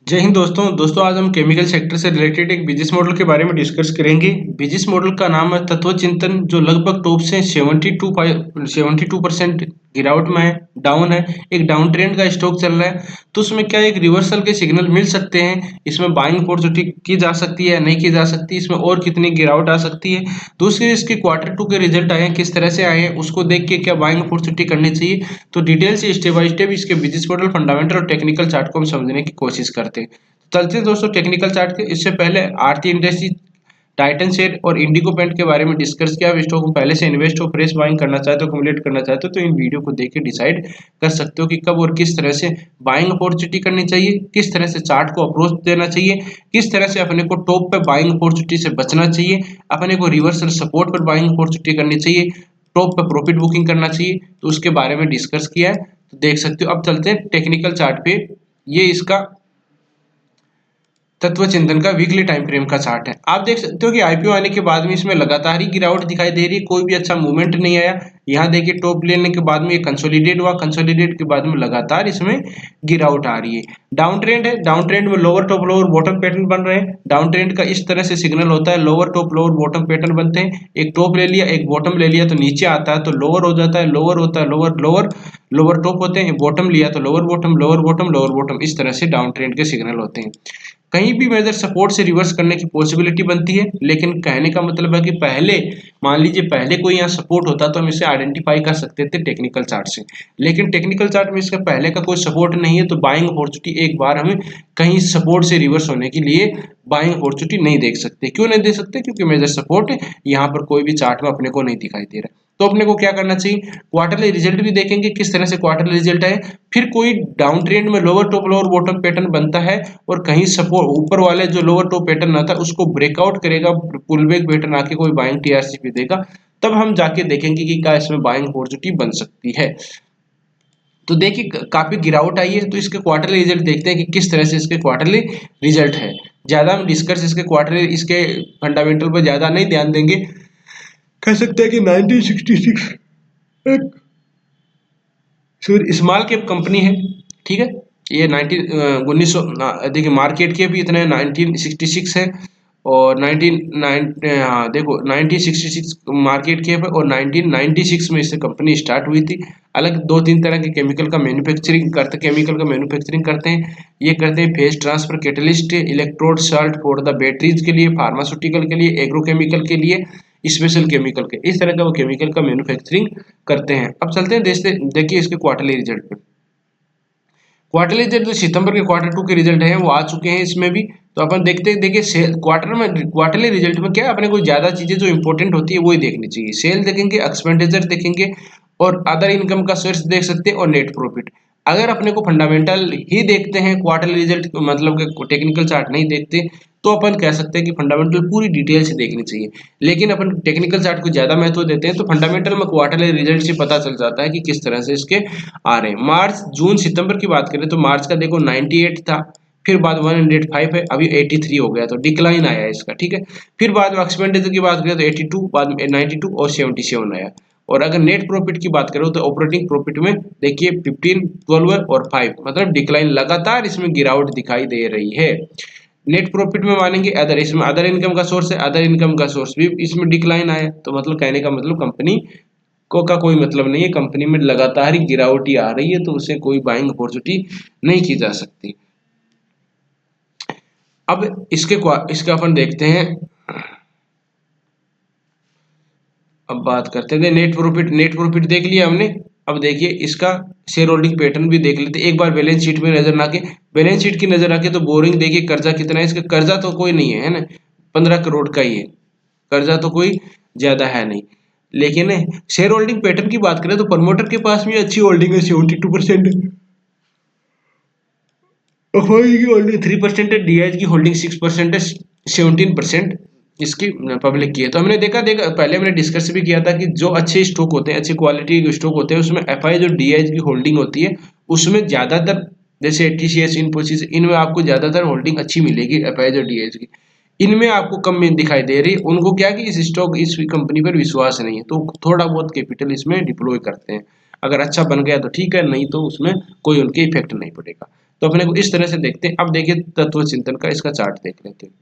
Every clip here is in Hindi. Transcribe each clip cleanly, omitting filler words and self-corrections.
जय हिंद दोस्तों आज हम केमिकल सेक्टर से रिलेटेड एक बिजनेस मॉडल के बारे में डिस्कस करेंगे। बिजनेस मॉडल का नाम है तत्व चिंतन, जो लगभग टॉप से 72% गिरावट में है, डाउन है। एक डाउन ट्रेंड का स्टॉक चल रहा है, तो उसमें क्या एक रिवर्सल के सिग्नल मिल सकते हैं। इसमें बाइंग अपॉर्चुनिटी की जा सकती है, नहीं की जा सकती, इसमें और कितनी गिरावट आ सकती है। दूसरी, इसके Q2 के रिजल्ट आए हैं, किस तरह से आए हैं, उसको देख के क्या बाइंग अपॉर्चुनिटी करनी चाहिए। तो डिटेल से स्टेप बाय स्टेप इसके बिजनेस मॉडल, फंडामेंटल और टेक्निकल चार्ट को हम समझने की कोशिश करते हैं। चलते हैं दोस्तों टेक्निकल चार्ट के। इससे पहले आरती इंडस्ट्री, टाइटन शेयर और इंडिगो पेंट के बारे में डिस्कस किया। स्टॉक में पहले से इन्वेस्ट हो, फ्रेश बाइंग करना चाहते हो, कम्युलेट करना चाहते हो, तो इन वीडियो को देख के डिसाइड कर सकते हो कि कब और किस तरह से बाइंग अपॉर्चुनिटी करनी चाहिए, किस तरह से चार्ट को अप्रोच देना चाहिए, किस तरह से अपने को टॉप पे बाइंग अपॉर्चुनिटी से बचना चाहिए, अपने को रिवर्सल सपोर्ट पर बाइंग अपॉर्चुनिटी करनी चाहिए, टॉप पे प्रॉफिट बुकिंग करना चाहिए। तो उसके बारे में डिस्कस किया है, तो देख सकते हो। अब चलते हैं टेक्निकल चार्ट पे। ये इसका तत्व चिंतन का वीकली टाइम फ्रेम का चार्ट है। आप देख सकते हो कि आईपीओ आने के बाद में इसमें लगातार ही गिरावट दिखाई दे रही है, कोई भी अच्छा मूवमेंट नहीं आया। यहाँ देखिए टॉप लेने के बाद में ये कंसोलिडेट हुआ, कंसोलिडेट के बाद में लगातार इसमें गिरावट आ रही है। डाउन ट्रेंड है, डाउन ट्रेंड में lower top lower bottom pattern बन रहे हैं। डाउन ट्रेंड का इस तरह से सिग्नल होता है, lower top lower bottom pattern बनते हैं। एक टॉप ले लिया, एक बॉटम ले लिया तो नीचे आता है, तो लोअर हो जाता है, लोअर होता है, लोअर लोअर लोअर टॉप होते हैं, बॉटम लिया तो lower bottom, lower bottom, lower bottom, इस तरह से डाउन ट्रेंड के सिग्नल होते हैं। कहीं भी मेजर सपोर्ट से रिवर्स करने की पॉसिबिलिटी बनती है, लेकिन कहने का मतलब है कि पहले, मान लीजिए पहले कोई यहाँ सपोर्ट होता तो हम इसे आइडेंटिफाई कर सकते थे टेक्निकल चार्ट से, लेकिन टेक्निकल चार्ट में इसका पहले का कोई सपोर्ट नहीं है, तो बाइंग अपॉर्चुनिटी एक बार हमें कहीं सपोर्ट से रिवर्स होने के लिए बाइंग अपॉर्चुनिटी नहीं देख सकते। क्यों नहीं दे सकते? क्योंकि मेजर सपोर्ट यहाँ पर कोई भी चार्ट में अपने को नहीं दिखाई दे रहा। तो अपने को क्या करना चाहिए, क्वार्टरली रिजल्ट भी देखेंगे किस तरह से क्वार्टरली रिजल्ट है। फिर कोई डाउन ट्रेंड में lower top lower bottom pattern बनता है और कहीं सपोर्ट ऊपर वाले जो लोअर टॉप पैटर्न आता है उसको ब्रेकआउट करेगा, पुलबैक पैटर्न आके कोई बाइंग टीआरसी पे देगा, तब हम जाके देखेंगे कि क्या इसमें बाइंग अपॉर्चुनिटी बन सकती है। तो देखिए काफी गिरावट आई है, तो इसके क्वार्टरली रिजल्ट देखते हैं कि किस तरह से इसके क्वार्टरली रिजल्ट है। ज्यादा हम डिस्कस इसके क्वार्टरली, इसके फंडामेंटल पर ज्यादा नहीं ध्यान देंगे। कह सकते हैं कि 1966 एक स्मॉल कैप कंपनी है, ठीक है। ये 1900 देखिए मार्केट कैप इतने 1966 है, और 19 हाँ देखो 1966 मार्केट कैप है, और 1996 में इससे कंपनी स्टार्ट हुई थी। अलग दो तीन तरह के केमिकल का मैन्युफैक्चरिंग करते, केमिकल का मैन्युफैक्चरिंग करते हैं। ये करते हैं phase transfer catalyst, electrode salt for the batteries के लिए, फार्मास्यूटिकल के लिए, एग्रोकेमिकल के लिए, स्पेशल केमिकल के, इस तरह का वो केमिकल का मैन्युफैक्चरिंग करते हैं। अब चलते हैं देखिए इसके क्वार्टरली रिजल्ट पे। क्वार्टरली रिजल्ट जो सितंबर के Q2 के रिजल्ट हैं वो आ चुके हैं इसमें भी। तो अपन देखते हैं, देखिए सेल क्वार्टर में, क्वार्टरली रिजल्ट में क्या है, अपने को ज्यादा चीजें जो इंपॉर्टेंट होती है वही देखनी चाहिए। सेल देखेंगे, एक्सपेंडिचर देखेंगे, और अदर इनकम का सोर्स देख सकते हैं, और नेट प्रॉफिट। अगर अपने को फंडामेंटल ही देखते हैं, क्वार्टरली रिजल्ट मतलब कि टेक्निकल चार्ट नहीं देखते, तो अपन कह सकते हैं कि फंडामेंटल पूरी डिटेल से देखनी चाहिए। लेकिन अपन टेक्निकल चार्ट को ज्यादा महत्व देते हैं, तो फंडामेंटल में क्वार्टरली रिजल्ट से पता चल जाता है कि किस तरह से इसके आ रहे हैं। मार्च जून सितंबर की बात करें तो मार्च का देखो 98 था, फिर बाद 105 है, अभी 83 हो गया, तो डिक्लाइन आया है इसका, ठीक है। फिर बाद में एक्सपेंडिचर की बात करें तो 82, बाद में 92 और 77 आया। और अगर नेट प्रॉफिट की बात करो तो ऑपरेटिंग प्रॉफिट में देखिए 15, 12 और 5, मतलब डिक्लाइन, लगातार इसमें गिरावट दिखाई दे रही है। नेट प्रॉफिट में मानेंगे अदर, इसमें अदर इनकम का सोर्स है, अदर इनकम का सोर्स भी इसमें डिक्लाइन आया। तो मतलब कहने का मतलब कंपनी को का कोई मतलब नहीं है, कंपनी में लगातार ही गिरावट ही आ रही है, तो उसे कोई बाइंग अपॉर्चुनिटी नहीं की जा सकती। अब इसके अपन देखते हैं, अब बात करते हैं नेट प्रॉफिट। नेट प्रॉफिट देख लिया हमने। अब देखिए इसका शेयर होल्डिंग पैटर्न भी देख लेते एक बार। बैलेंस शीट में नजर ना के, बैलेंस शीट की नजर आके तो बोरिंग देखिए, कर्जा कितना है इसका, कर्जा तो कोई नहीं है, है ना, 15 करोड़ का ही है, कर्जा तो कोई ज्यादा है नहीं। लेकिन शेयर होल्डिंग पैटर्न की बात करें तो प्रमोटर के पास भी अच्छी होल्डिंग है, 72% है, अफवाई की होल्डिंग 3% है, डीआईएच की होल्डिंग 6% है, 17% इसकी पब्लिक की है। तो हमने देखा देखा पहले हमने डिस्कस भी किया था कि जो अच्छे स्टॉक होते हैं, अच्छी क्वालिटी के स्टॉक होते हैं, उसमें एफआई जो डीआईएच की होल्डिंग होती है उसमें ज्यादातर, जैसे टीसीएस, इन्फोसिस, इनमें आपको ज्यादातर होल्डिंग अच्छी मिलेगी। एफआई जो डीआईएच की, इनमें आपको कम में दिखाई दे रही है। उनको क्या कि इस स्टॉक, इस कंपनी पर विश्वास नहीं है, तो थोड़ा बहुत कैपिटल इसमें डिप्लॉय करते हैं। अगर अच्छा बन गया तो ठीक है, नहीं तो उसमें कोई उनके इफेक्ट नहीं पड़ेगा। तो अपने को इस तरह से देखते हैं। अब देखिए तत्व चिंतन का इसका चार्ट देख लेते हैं।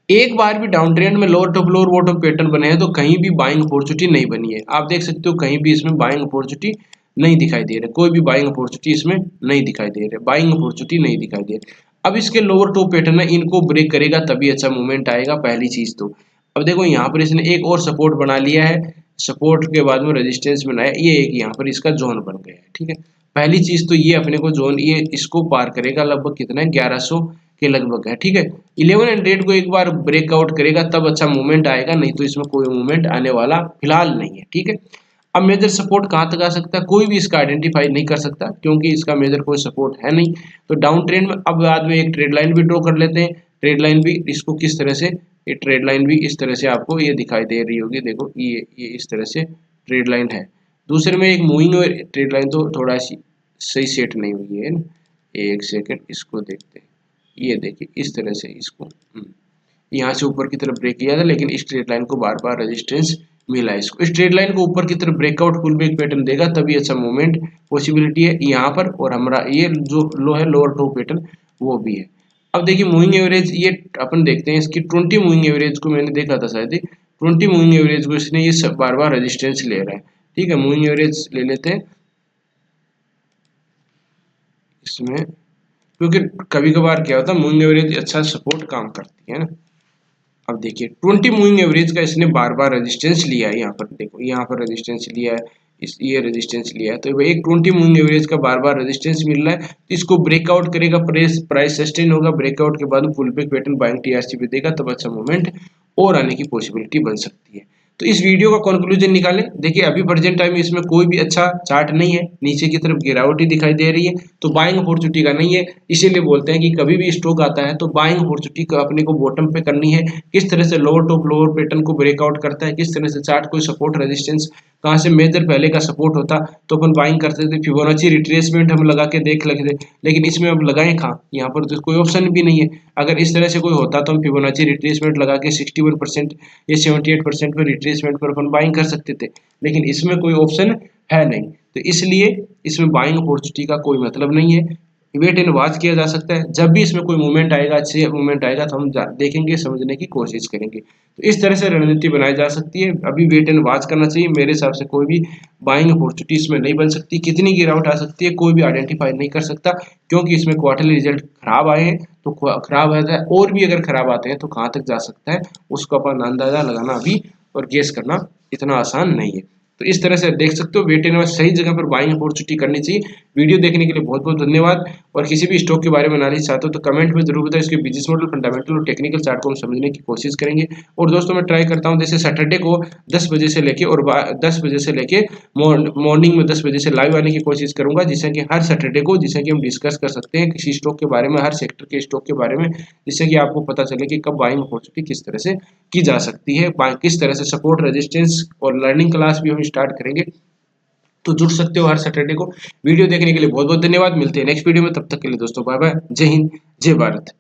एक बार भी डाउन ट्रेंड में lower top lower bottom pattern बने हैं तो कहीं भी बाइंग अपॉर्चुनिटी नहीं बनी है। आप देख सकते हो कहीं भी इसमें बाइंग अपॉर्चुनिटी नहीं दिखाई दे रहा, कोई भी बाइंग अपॉर्चुनिटी इसमें नहीं दिखाई दे रहा, बाइंग अपॉर्चुनिटी नहीं दिखाई दे रही। अब इसके लोअर टॉप पैटर्न है, इनको ब्रेक करेगा तभी अच्छा मूवमेंट आएगा, पहली चीज तो। अब देखो यहाँ पर इसने एक और सपोर्ट बना लिया है, सपोर्ट के बाद में रेजिस्टेंस बनाया, ये एक यहाँ पर इसका जोन बन गया है, ठीक है। पहली चीज तो ये अपने को जोन ये इसको पार करेगा, लगभग कितना है 1100 के लगभग है, ठीक है। 1100 को एक बार ब्रेकआउट करेगा तब अच्छा मूवमेंट आएगा, नहीं तो इसमें कोई मूवमेंट आने वाला फिलहाल नहीं है, ठीक है। अब मेजर सपोर्ट कहाँ तक आ सकता है, कोई भी इसका आइडेंटिफाई नहीं कर सकता क्योंकि इसका मेजर कोई सपोर्ट है नहीं। तो डाउन ट्रेंड में अब बाद में एक ट्रेड लाइन भी ड्रॉ कर लेते हैं। ट्रेड लाइन भी इसको किस तरह से, ये ट्रेड लाइन भी इस तरह से आपको ये दिखाई दे रही होगी, देखो ये इस तरह से ट्रेड लाइन है। दूसरे में एक मूविंग ट्रेड लाइन तो थोड़ा सी सही सेट नहीं हुई है ना, एक सेकेंड इसको देखते हैं। ये देखिए इस तरह से इसको यहाँ से ऊपर की तरफ ब्रेक किया था, लेकिन इस स्ट्रेट लाइन को बार बार रेजिस्टेंस मिला है इसको। स्ट्रेट लाइन को ऊपर की तरफ ब्रेकआउट पुल बैक पैटर्न देगा तभी अच्छा मूवमेंट पॉसिबिलिटी है यहाँ पर, और हमारा ये जो लो है लोअर टॉप पैटर्न वो भी है। अब देखिए मूविंग एवरेज, ये अपन देखते हैं इसकी 20 मूविंग एवरेज को मैंने देखा था शायद, 20 मूविंग एवरेज को इसने ये सब बार बार रेजिस्टेंस ले रहा है, ठीक है। मूविंग एवरेज ले लेते हैं इसमें, क्योंकि कभी कभार क्या होता है मूविंग एवरेज अच्छा सपोर्ट काम करती है ना। अब देखिए 20 मूविंग एवरेज का इसने बार बार रेजिस्टेंस लिया है, यहाँ पर देखो यहाँ पर रेजिस्टेंस लिया है, ये रेजिस्टेंस लिया है, तो एक 20 मूविंग एवरेज का बार बार रेजिस्टेंस मिल रहा है, तो इसको ब्रेकआउट करेगा, प्राइस सस्टेन होगा, ब्रेकआउट के बाद full back pattern buying TRC पे देगा तब अच्छा मूवमेंट और आने की पॉसिबिलिटी बन सकती है। तो इस वीडियो का कंक्लूजन निकालें, देखिए अभी प्रेजेंट टाइम में इसमें कोई भी अच्छा चार्ट नहीं है, नीचे की तरफ गिरावट ही दिखाई दे रही है, तो बाइंग अपॉर्चुनिटी का नहीं है। इसीलिए बोलते हैं कि कभी भी स्टॉक आता है तो बाइंग अपॉर्चुनिटी को अपने को बॉटम पे करनी है, किस तरह से लोअर टॉप लोअर पैटर्न को ब्रेकआउट करता है, किस तरह से चार्ट को सपोर्ट रेजिस्टेंस कहाँ से मेजर पहले का सपोर्ट होता तो अपन बाइंग करते थे, फिबोनाची रिट्रेसमेंट हम लगा के देख लेते, लेकिन इसमें अब लगाएं कहाँ, यहाँ पर तो कोई ऑप्शन भी नहीं है। अगर इस तरह से कोई होता तो हम फिबोनाची रिट्रेसमेंट लगा के 61% या 78% पर रिट्रेसमेंट पर अपन बाइंग कर सकते थे, लेकिन इसमें कोई ऑप्शन है नहीं, तो इसलिए इसमें बाइंग अपॉर्चुनिटी का कोई मतलब नहीं है। वेट एंड वॉच किया जा सकता है, जब भी इसमें कोई मूवमेंट आएगा, अच्छे मूवमेंट आएगा तो हम देखेंगे, समझने की कोशिश करेंगे। तो इस तरह से रणनीति बनाई जा सकती है, अभी वेट एंड वॉच करना चाहिए। मेरे हिसाब से कोई भी बाइंग अपॉर्चुनिटी इसमें नहीं बन सकती, कितनी गिरावट आ सकती है कोई भी आइडेंटिफाई नहीं कर सकता, क्योंकि इसमें क्वार्टरली रिजल्ट खराब आए हैं तो खराब आता है, और भी अगर खराब आते हैं तो कहाँ तक जा सकता है उसको अपन अंदाजा लगाना अभी और गेस करना इतना आसान नहीं है। तो इस तरह से देख सकते हो वेट एंड वॉच सही जगह पर बाइंग अपॉर्चुनिटी करनी चाहिए। वीडियो देखने के लिए बहुत बहुत धन्यवाद, और किसी भी स्टॉक के बारे में एनालिसिस चाहते हो तो कमेंट में जरूर बताओ, इसके बिजनेस मॉडल फंडामेंटल और टेक्निकल चार्ट को हम समझने की कोशिश करेंगे। और दोस्तों मैं ट्राई करता हूँ जैसे सैटरडे को 10 बजे से लेके और 10 बजे से लेके मॉर्निंग में 10 बजे से लाइव आने की कोशिश करूंगा, जिससे कि हर सैटरडे को जिससे कि हम डिस्कस कर सकते हैं किसी स्टॉक के बारे में, हर सेक्टर के स्टॉक के बारे में, जिससे कि आपको पता चले कि कब बाइंग अपॉर्चुनिटी किस तरह से की जा सकती है, किस तरह से सपोर्ट रेजिस्टेंस, और लर्निंग क्लास भी हम स्टार्ट करेंगे। तो जुड़ सकते हो हर सैटरडे को। वीडियो देखने के लिए बहुत बहुत धन्यवाद, मिलते हैं नेक्स्ट वीडियो में, तब तक के लिए दोस्तों बाय बाय, जय हिंद जय भारत।